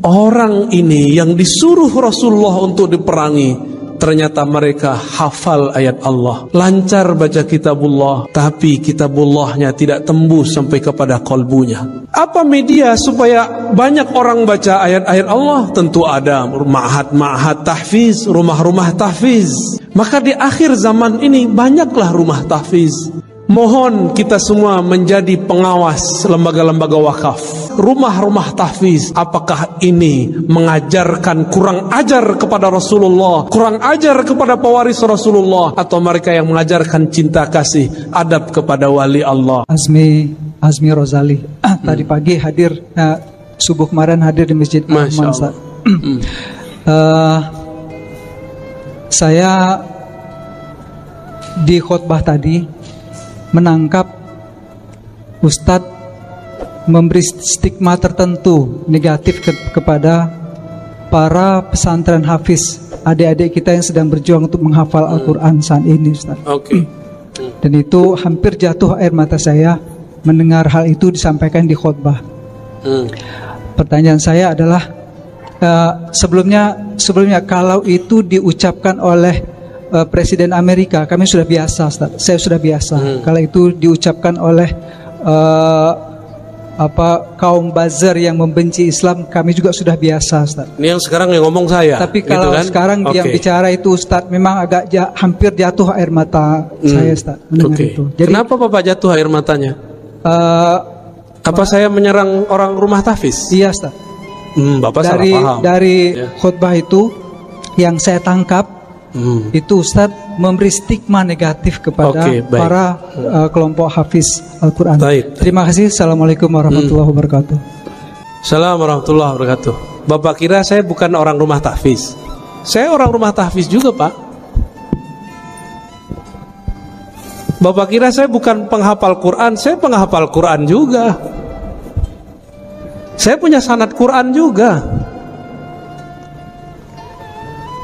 Orang ini yang disuruh Rasulullah untuk diperangi, ternyata mereka hafal ayat Allah, lancar baca kitabullah, tapi kitabullahnya tidak tembus sampai kepada kalbunya. Apa media supaya banyak orang baca ayat-ayat Allah? Tentu ada ma'had tahfiz, rumah-rumah tahfiz. Maka di akhir zaman ini banyaklah rumah tahfiz. Mohon kita semua menjadi pengawas lembaga-lembaga wakaf, rumah-rumah tahfiz. Apakah ini mengajarkan kurang ajar kepada Rasulullah, kurang ajar kepada pewaris Rasulullah, atau mereka yang mengajarkan cinta kasih, adab kepada wali Allah? Azmi Rozali tadi pagi hadir, subuh kemarin hadir di Masjid Al-Mansa. Saya di khutbah tadi menangkap Ustadz memberi stigma tertentu negatif kepada para pesantren hafiz, adik-adik kita yang sedang berjuang untuk menghafal Al-Quran saat ini, Ustadz. Dan itu hampir jatuh air mata saya mendengar hal itu disampaikan di khutbah. Pertanyaan saya adalah, sebelumnya kalau itu diucapkan oleh Presiden Amerika, kami sudah biasa, Ustaz. Saya sudah biasa. Kalau itu diucapkan oleh kaum buzzer yang membenci Islam, kami juga sudah biasa, Ustaz. Ini yang sekarang yang ngomong saya. Tapi kalau gitu kan? Sekarang yang bicara itu, Ustaz, memang agak hampir jatuh air mata saya, Ustaz, mendengar itu. Jadi, kenapa Bapak jatuh air matanya? Apa saya menyerang orang rumah tahfiz? Iya, Ustaz. Bapak salah paham. Dari khutbah itu yang saya tangkap, itu Ustadz memberi stigma negatif kepada para kelompok hafiz Al-Quran. Terima kasih. Assalamualaikum warahmatullahi wabarakatuh. Assalamualaikum warahmatullahi wabarakatuh. Bapak kira saya bukan orang rumah tahfiz? Saya orang rumah tahfiz juga, Pak. Bapak kira saya bukan penghafal Quran? Saya penghafal Quran juga. Saya punya sanad Quran juga.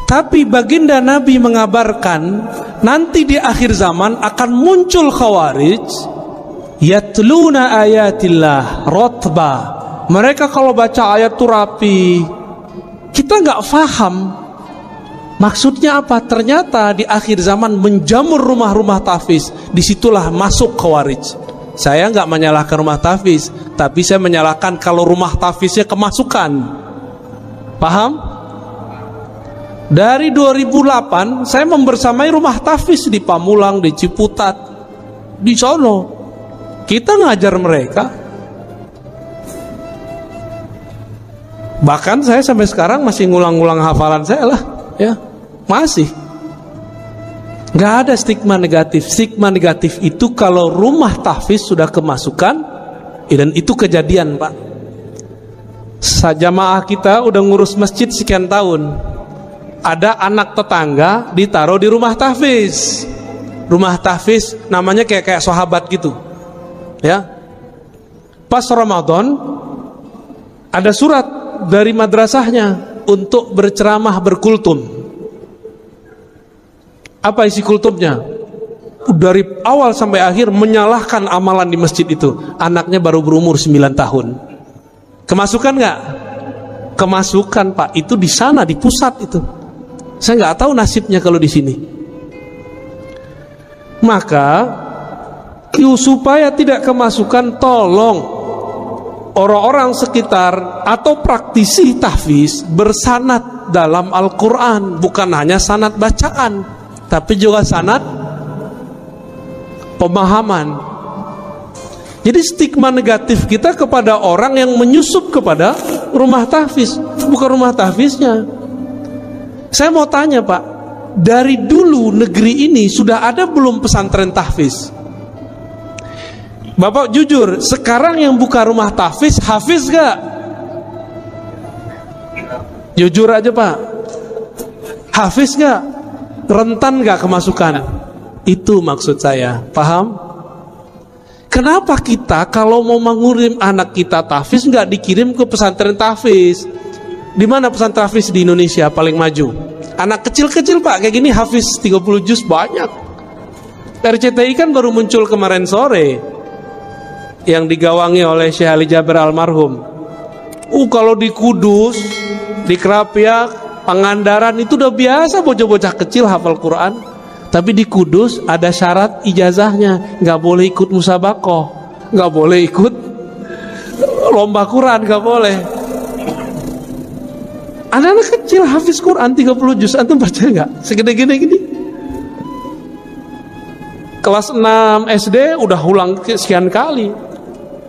Tapi baginda Nabi mengabarkan nanti di akhir zaman akan muncul khawarij yatluna ayatillah rotba. Mereka kalau baca ayat itu rapi. Kita nggak faham maksudnya apa. Ternyata di akhir zaman menjamur rumah-rumah tahfiz. Disitulah masuk khawarij. Saya nggak menyalahkan rumah tahfiz, tapi saya menyalahkan kalau rumah tahfiznya kemasukan. Paham? Dari 2008 saya membersamai rumah tahfiz di Pamulang, di Ciputat, di sono. Kita ngajar mereka. Bahkan saya sampai sekarang masih ngulang-ngulang hafalan saya lah, ya. Masih. Nggak ada stigma negatif. Stigma negatif itu kalau rumah tahfiz sudah kemasukan, dan itu kejadian, Pak. Jamaah kita udah ngurus masjid sekian tahun. Ada anak tetangga ditaruh di rumah tahfiz. Rumah tahfiz namanya kayak sahabat gitu, ya. Pas Ramadan ada surat dari madrasahnya untuk berceramah berkultum. Apa isi kultumnya? Dari awal sampai akhir menyalahkan amalan di masjid itu. Anaknya baru berumur 9 tahun. Kemasukan nggak? Kemasukan, Pak. Itu di sana, di pusat itu. Saya nggak tahu nasibnya kalau di sini. Maka supaya tidak kemasukan, tolong orang-orang sekitar atau praktisi tahfiz bersanad dalam Al-Quran. Bukan hanya sanad bacaan, tapi juga sanad pemahaman. Jadi stigma negatif kita kepada orang yang menyusup kepada rumah tahfiz, bukan rumah tahfiznya. Saya mau tanya, Pak, dari dulu negeri ini sudah ada belum pesantren tahfiz? Bapak jujur, sekarang yang buka rumah tahfiz, hafiz gak? Jujur aja, Pak. Hafiz gak? Rentan gak kemasukan? Itu maksud saya, paham? Kenapa kita kalau mau mengirim anak kita tahfiz nggak dikirim ke pesantren tahfiz? Di mana pesantren tahfiz di Indonesia paling maju? Anak kecil-kecil, Pak, kayak gini hafiz 30 juz banyak. RCTI kan baru muncul kemarin sore, yang digawangi oleh Syekh Ali Jaber almarhum. Kalau di Kudus, di Kerapiak, Pangandaran itu udah biasa bocah-bocah kecil hafal Quran. Tapi di Kudus ada syarat ijazahnya, nggak boleh ikut musabaqah, nggak boleh ikut lomba Quran, nggak boleh. Anak-anak kecil hafiz Quran 30 juz, antum percaya nggak? Segede gini. Kelas 6 SD udah ulang sekian kali.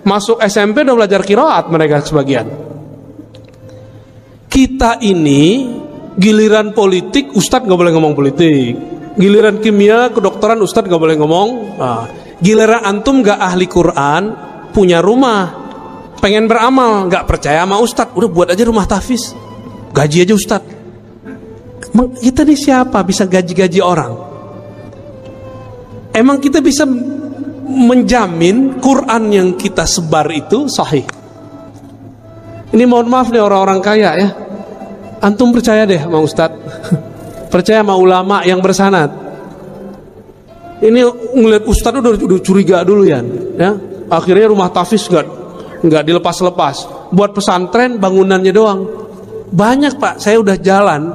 Masuk SMP udah belajar qiraat mereka sebagian. Kita ini giliran politik ustadz nggak boleh ngomong politik, giliran kimia kedokteran ustadz nggak boleh ngomong. Giliran antum nggak ahli Quran, punya rumah, pengen beramal, nggak percaya sama ustadz, udah buat aja rumah tahfiz, gaji aja ustadz. Kita ini siapa bisa gaji-gaji orang? Emang kita bisa menjamin Quran yang kita sebar itu sahih? Ini mohon maaf nih orang-orang kaya ya, antum percaya deh sama ustadz, percaya sama ulama yang bersanad. Ini ngeliat ustadz udah curiga dulu ya. Akhirnya rumah tahfiz nggak dilepas-lepas, buat pesantren bangunannya doang. Banyak pak, saya udah jalan,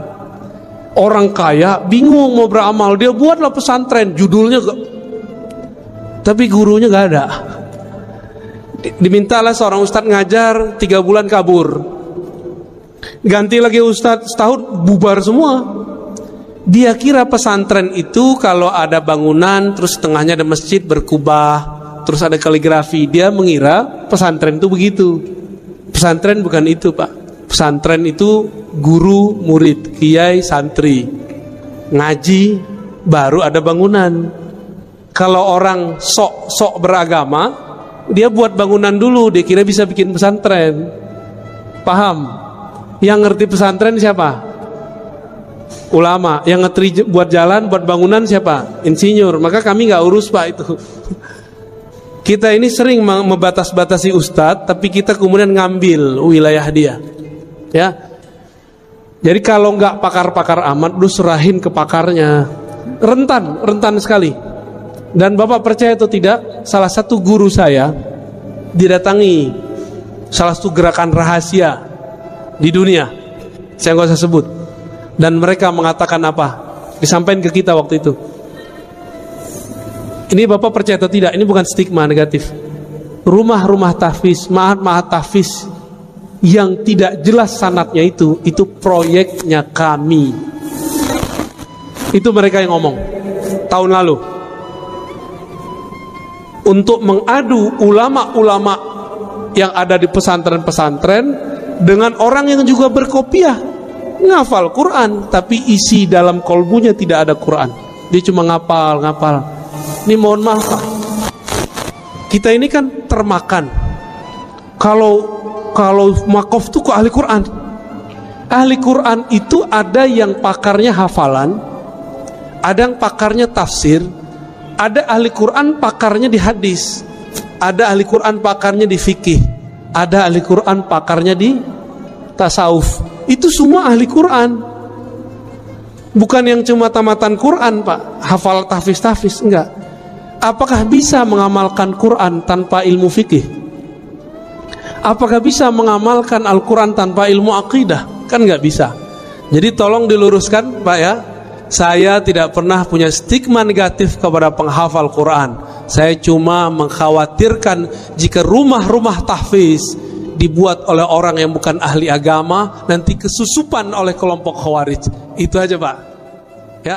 orang kaya bingung mau beramal, dia buatlah pesantren, judulnya tapi gurunya nggak ada. Dimintalah seorang ustadz ngajar 3 bulan kabur, ganti lagi ustadz setahun bubar semua. Dia kira pesantren itu kalau ada bangunan terus tengahnya ada masjid berkubah, terus ada kaligrafi, dia mengira pesantren itu begitu. Pesantren bukan itu pak. Pesantren itu guru, murid, kiai, santri, ngaji, baru ada bangunan. Kalau orang sok beragama, dia buat bangunan dulu, dia kira bisa bikin pesantren. Paham? Yang ngerti pesantren siapa? Ulama. Yang ngerti buat jalan, buat bangunan siapa? Insinyur. Maka kami nggak urus pak itu. Kita ini sering membatas-batasi ustadz, tapi kita kemudian ngambil wilayah dia. Ya, jadi kalau nggak pakar-pakar amat, lu serahin ke pakarnya. Rentan sekali. Dan bapak percaya atau tidak, salah satu guru saya didatangi salah satu gerakan rahasia di dunia, saya nggak usah sebut. Dan mereka mengatakan apa? Disampaikan ke kita waktu itu. Ini bapak percaya atau tidak? Ini bukan stigma negatif. Rumah-rumah tahfiz, ma'had tahfiz yang tidak jelas sanadnya itu proyeknya kami. Itu mereka yang ngomong tahun lalu, untuk mengadu ulama-ulama yang ada di pesantren-pesantren dengan orang yang juga berkopiah, ngafal Quran tapi isi dalam kolbunya tidak ada Quran, dia cuma ngapal. Ini mohon maaf Pak, kita ini kan termakan. Kalau makof itu kok ahli Quran. Ahli Quran itu ada yang pakarnya hafalan, ada yang pakarnya tafsir, ada ahli Quran pakarnya di hadis, ada ahli Quran pakarnya di fikih, ada ahli Quran pakarnya di tasawuf. Itu semua ahli Quran. Bukan yang cuma tamatan Quran pak, hafal tahfiz, enggak. Apakah bisa mengamalkan Quran tanpa ilmu fikih? Apakah bisa mengamalkan Al-Quran tanpa ilmu akidah? Kan nggak bisa. Jadi tolong diluruskan Pak ya. Saya tidak pernah punya stigma negatif kepada penghafal Quran. Saya cuma mengkhawatirkan jika rumah-rumah tahfiz dibuat oleh orang yang bukan ahli agama, nanti kesusupan oleh kelompok Khawarij. Itu aja Pak. Ya.